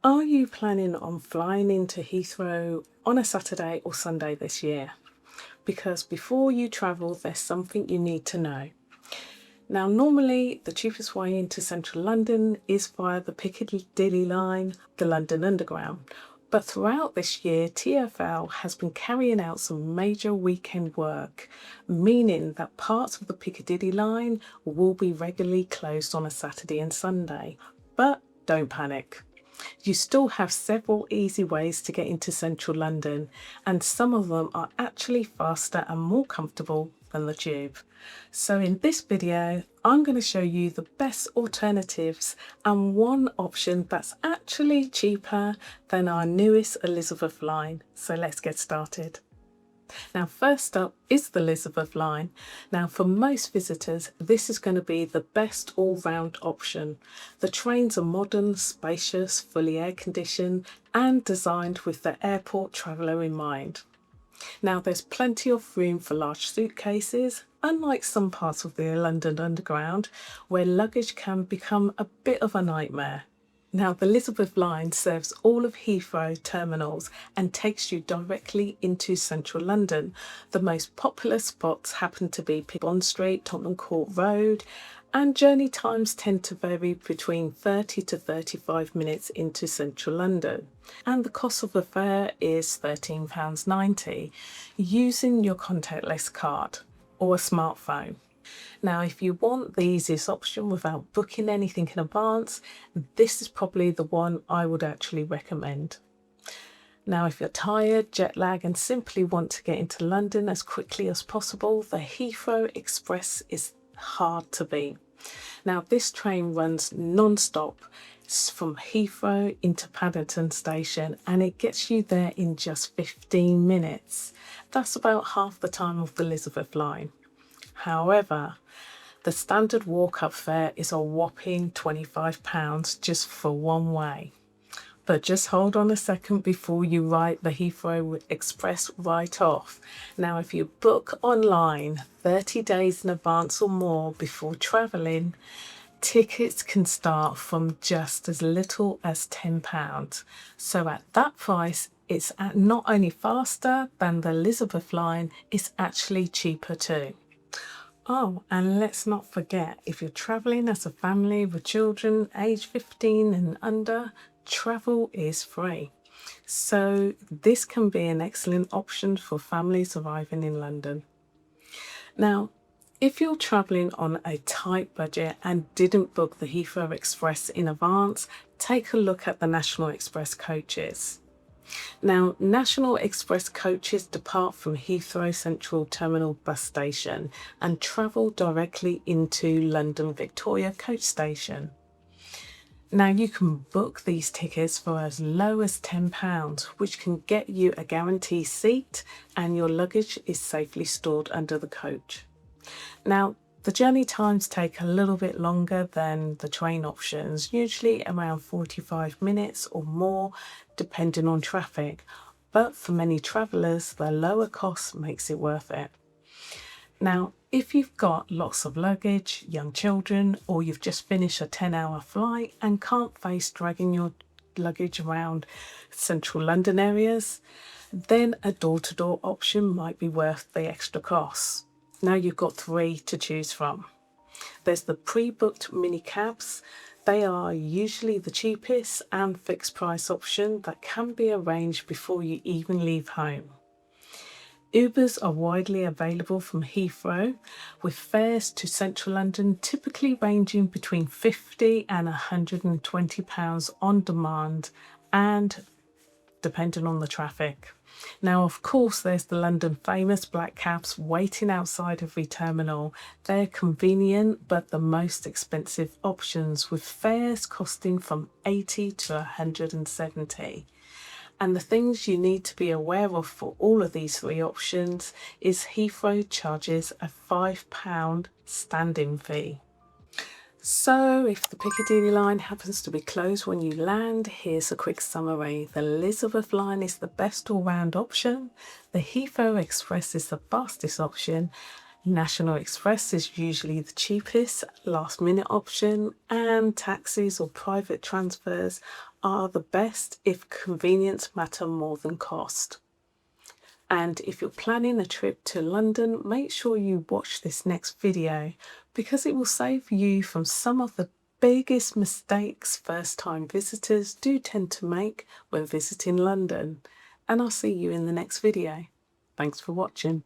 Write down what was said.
Are you planning on flying into Heathrow on a Saturday or Sunday this year? Because before you travel, there's something you need to know. Now, normally the cheapest way into central London is via the Piccadilly line, the London Underground. But throughout this year, TfL has been carrying out some major weekend work, meaning that parts of the Piccadilly line will be regularly closed on a Saturday and Sunday. But don't panic. You still have several easy ways to get into central London, and some of them are actually faster and more comfortable than the tube. So in this video, I'm going to show you the best alternatives and one option that's actually cheaper than our newest Elizabeth line. So let's get started. Now, first up is the Elizabeth line. Now, for most visitors, this is going to be the best all-round option. The trains are modern, spacious, fully air-conditioned and designed with the airport traveller in mind. Now, there's plenty of room for large suitcases, unlike some parts of the London Underground, where luggage can become a bit of a nightmare. Now, the Elizabeth line serves all of Heathrow terminals and takes you directly into central London. The most popular spots happen to be Bond Street, Tottenham Court Road, and journey times tend to vary between 30 to 35 minutes into central London. And the cost of the fare is £13.90 using your contactless card or a smartphone. Now, if you want the easiest option without booking anything in advance, this is probably the one I would actually recommend. Now, if you're tired, jet lag, and simply want to get into London as quickly as possible, the Heathrow Express is hard to beat. Now, this train runs non-stop from Heathrow into Paddington Station, and it gets you there in just 15 minutes. That's about half the time of the Elizabeth line. However, the standard walk-up fare is a whopping £25 just for one way. But just hold on a second before you write the Heathrow Express right off. Now, if you book online 30 days in advance or more before travelling, tickets can start from just as little as £10. So at that price, it's not only faster than the Elizabeth line, it's actually cheaper too. Oh, and let's not forget, if you're travelling as a family with children aged 15 and under, travel is free. So this can be an excellent option for families arriving in London. Now, if you're travelling on a tight budget and didn't book the Heathrow Express in advance, take a look at the National Express coaches. Now, National Express coaches depart from Heathrow Central Terminal bus station and travel directly into London Victoria coach station. Now, you can book these tickets for as low as £10, which can get you a guaranteed seat and your luggage is safely stored under the coach. Now, the journey times take a little bit longer than the train options, usually around 45 minutes or more, depending on traffic. But for many travellers, the lower cost makes it worth it. Now, if you've got lots of luggage, young children, or you've just finished a 10-hour flight and can't face dragging your luggage around central London areas, then a door-to-door option might be worth the extra costs. Now you've got three to choose from. There's the pre-booked mini cabs. They are usually the cheapest and fixed price option that can be arranged before you even leave home. Ubers are widely available from Heathrow, with fares to central London typically ranging between £50 and £120 on demand and depending on the traffic. Now, of course, there's the London famous black cabs waiting outside every terminal. They're convenient but the most expensive options, with fares costing from £80 to £170. And the things you need to be aware of for all of these three options is Heathrow charges a £5 standing fee. So if the Piccadilly line happens to be closed when you land, here's a quick summary. The Elizabeth line is the best all-round option. The Heathrow Express is the fastest option. National Express is usually the cheapest last-minute option, and taxis or private transfers are the best if convenience matter more than cost. And if you're planning a trip to London, make sure you watch this next video because it will save you from some of the biggest mistakes first-time visitors do tend to make when visiting London. And I'll see you in the next video. Thanks for watching.